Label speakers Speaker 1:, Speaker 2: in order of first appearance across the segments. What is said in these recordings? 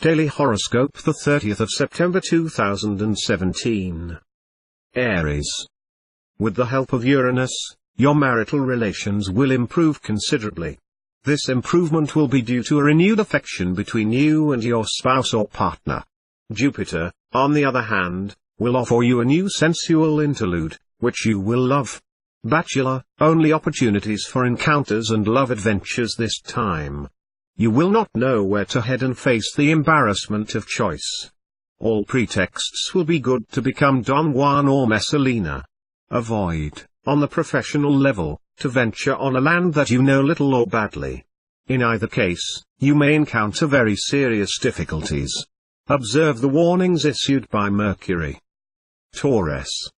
Speaker 1: Daily Horoscope, the 30th of September 2017. Aries. With the help of Uranus, your marital relations will improve considerably. This improvement will be due to a renewed affection between you and your spouse or partner. Jupiter, on the other hand, will offer you a new sensual interlude, which you will love. Bachelor, only opportunities for encounters and love adventures this time. You will not know where to head and face the embarrassment of choice. All pretexts will be good to become Don Juan or Messalina. Avoid, on the professional level, to venture on a land that you know little or badly. In either case, you may encounter very serious difficulties. Observe the warnings issued by Mercury. Taurus.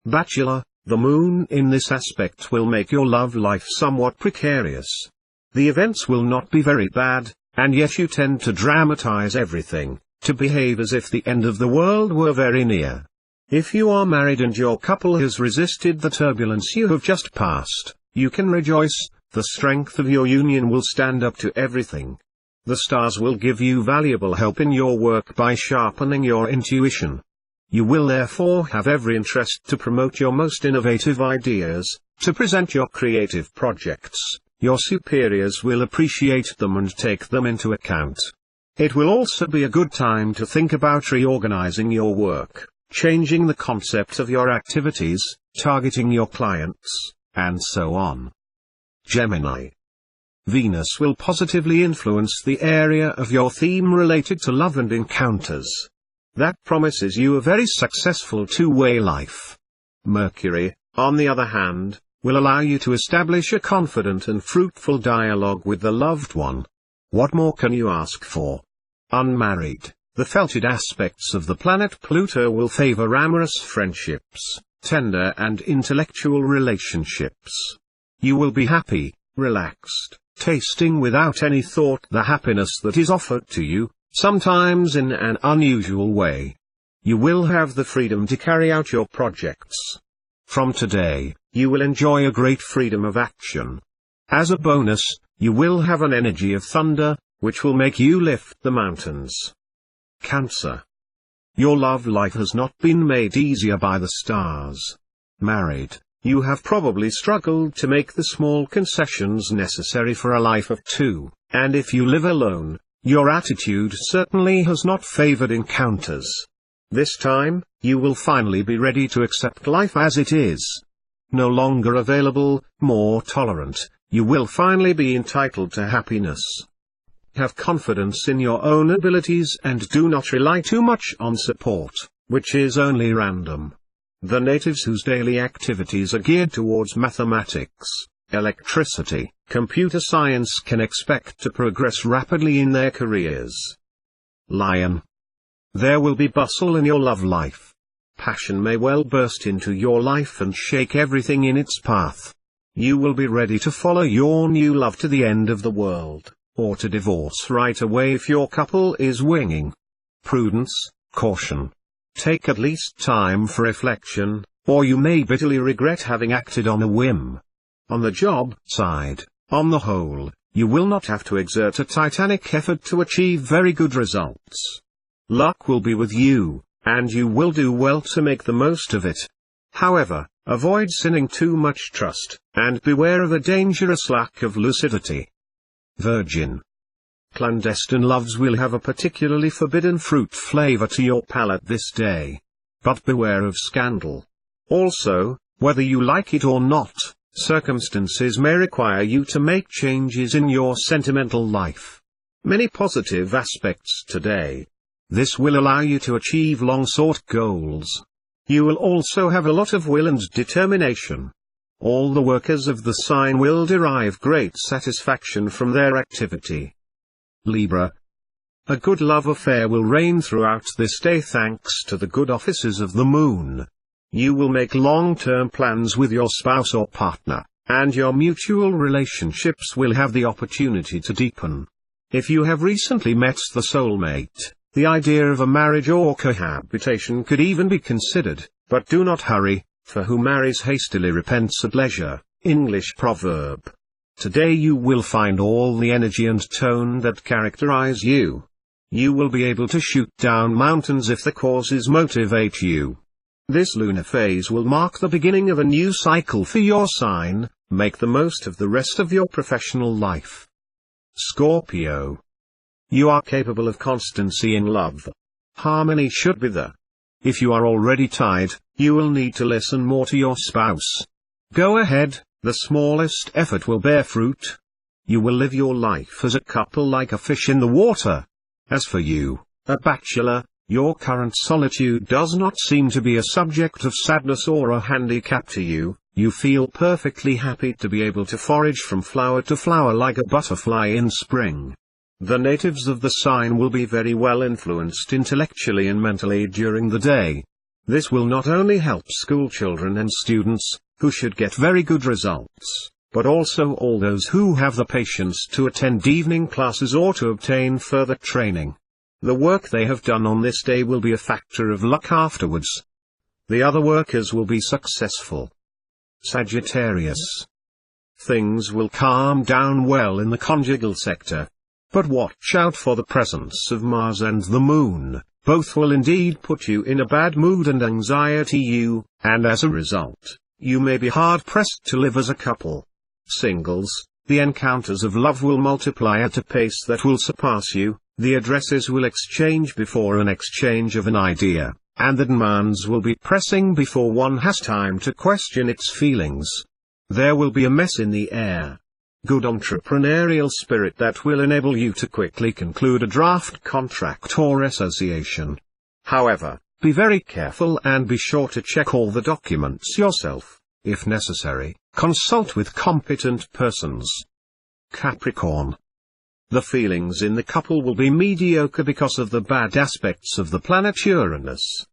Speaker 1: Bachelor, the moon in this aspect will make your love life somewhat precarious. The events will not be very bad, and yet you tend to dramatize everything, to behave as if the end of the world were very near. If you are married and your couple has resisted the turbulence you have just passed, you can rejoice. The strength of your union will stand up to everything. The stars will give you valuable help in your work by sharpening your intuition. You will therefore have every interest to promote your most innovative ideas, to present your creative projects. Your superiors will appreciate them and take them into account. It will also be a good time to think about reorganizing your work, changing the concept of your activities, targeting your clients, and so on. Gemini. Venus will positively influence the area of your theme related to love and encounters. That promises you a very successful two-way life. Mercury, on the other hand, will allow you to establish a confident and fruitful dialogue with the loved one. What more can you ask for? Unmarried, the felted aspects of the planet Pluto will favor amorous friendships, tender and intellectual relationships. You will be happy, relaxed, tasting without any thought the happiness that is offered to you, sometimes in an unusual way. You will have the freedom to carry out your projects. From today, you will enjoy a great freedom of action. As a bonus, you will have an energy of thunder, which will make you lift the mountains. Cancer. Your love life has not been made easier by the stars. Married, you have probably struggled to make the small concessions necessary for a life of two, and if you live alone, your attitude certainly has not favored encounters. This time, you will finally be ready to accept life as it is. No longer available, more tolerant, you will finally be entitled to happiness. Have confidence in your own abilities and do not rely too much on support, which is only random. The natives whose daily activities are geared towards mathematics, electricity, computer science can expect to progress rapidly in their careers. Lion. There will be bustle in your love life. Passion may well burst into your life and shake everything in its path. You will be ready to follow your new love to the end of the world, or to divorce right away if your couple is winging. Prudence, caution. Take at least time for reflection, or you may bitterly regret having acted on a whim. On the job side, on the whole, you will not have to exert a titanic effort to achieve very good results. Luck will be with you, and you will do well to make the most of it. However, avoid sinning too much trust, and beware of a dangerous lack of lucidity. Virgin. Clandestine loves will have a particularly forbidden fruit flavor to your palate this day. But beware of scandal. Also, whether you like it or not, circumstances may require you to make changes in your sentimental life. Many positive aspects today. This will allow you to achieve long-sought goals. You will also have a lot of will and determination. All the workers of the sign will derive great satisfaction from their activity. Libra. A good love affair will reign throughout this day thanks to the good offices of the moon. You will make long-term plans with your spouse or partner, and your mutual relationships will have the opportunity to deepen. If you have recently met the soulmate, the idea of a marriage or cohabitation could even be considered, but do not hurry, for who marries hastily repents at leisure, English proverb. Today you will find all the energy and tone that characterize you. You will be able to shoot down mountains if the causes motivate you. This lunar phase will mark the beginning of a new cycle for your sign. Make the most of the rest of your professional life. Scorpio. You are capable of constancy in love. Harmony should be there. If you are already tied, you will need to listen more to your spouse. Go ahead, the smallest effort will bear fruit. You will live your life as a couple like a fish in the water. As for you, a bachelor, your current solitude does not seem to be a subject of sadness or a handicap to you. You feel perfectly happy to be able to forage from flower to flower like a butterfly in spring. The natives of the sign will be very well influenced intellectually and mentally during the day. This will not only help school children and students, who should get very good results, but also all those who have the patience to attend evening classes or to obtain further training. The work they have done on this day will be a factor of luck afterwards. The other workers will be successful. Sagittarius. Things will calm down well in the conjugal sector. But watch out for the presence of Mars and the Moon. Both will indeed put you in a bad mood and anxiety and as a result, you may be hard-pressed to live as a couple. Singles, the encounters of love will multiply at a pace that will surpass you, the addresses will exchange before an exchange of an idea, and the demands will be pressing before one has time to question its feelings. There will be a mess in the air. Good entrepreneurial spirit that will enable you to quickly conclude a draft contract or association. However, be very careful and be sure to check all the documents yourself. If necessary, consult with competent persons. Capricorn. The feelings in the couple will be mediocre because of the bad aspects of the planet Uranus.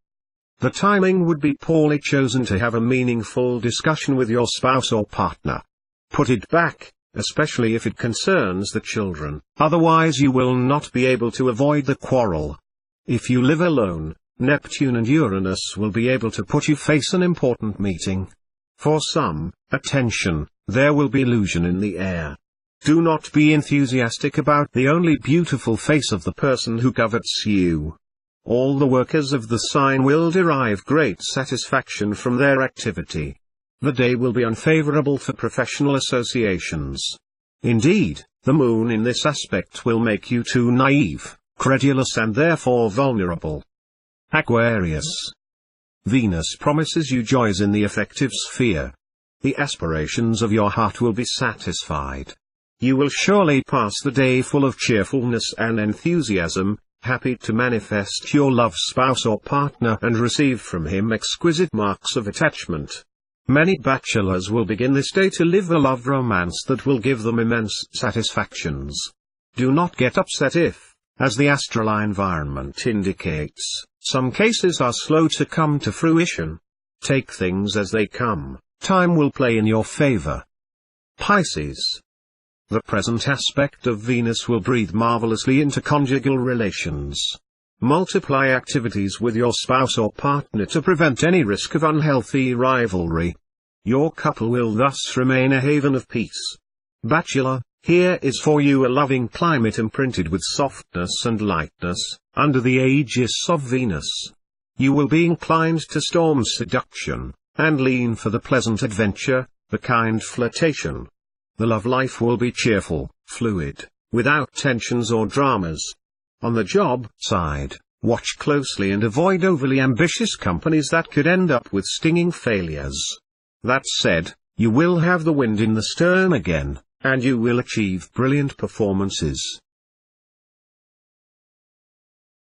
Speaker 1: The timing would be poorly chosen to have a meaningful discussion with your spouse or partner. Put it back, especially if it concerns the children, otherwise you will not be able to avoid the quarrel. If you live alone, Neptune and Uranus will be able to put you face an important meeting. For some, attention, there will be illusion in the air. Do not be enthusiastic about the only beautiful face of the person who covets you. All the workers of the sign will derive great satisfaction from their activity. The day will be unfavorable for professional associations. Indeed, the moon in this aspect will make you too naive, credulous and therefore vulnerable. Aquarius. Venus promises you joys in the affective sphere. The aspirations of your heart will be satisfied. You will surely pass the day full of cheerfulness and enthusiasm, happy to manifest your loved spouse or partner and receive from him exquisite marks of attachment. Many bachelors will begin this day to live a love romance that will give them immense satisfactions. Do not get upset if, as the astral environment indicates, some cases are slow to come to fruition. Take things as they come, time will play in your favor. Pisces. The present aspect of Venus will breathe marvelously into conjugal relations. Multiply activities with your spouse or partner to prevent any risk of unhealthy rivalry. Your couple will thus remain a haven of peace. Bachelor, here is for you a loving climate imprinted with softness and lightness, under the aegis of Venus. You will be inclined to storm seduction, and lean for the pleasant adventure, the kind flirtation. The love life will be cheerful, fluid, without tensions or dramas. On the job side, watch closely and avoid overly ambitious companies that could end up with stinging failures. That said, you will have the wind in the stern again, and you will achieve brilliant performances.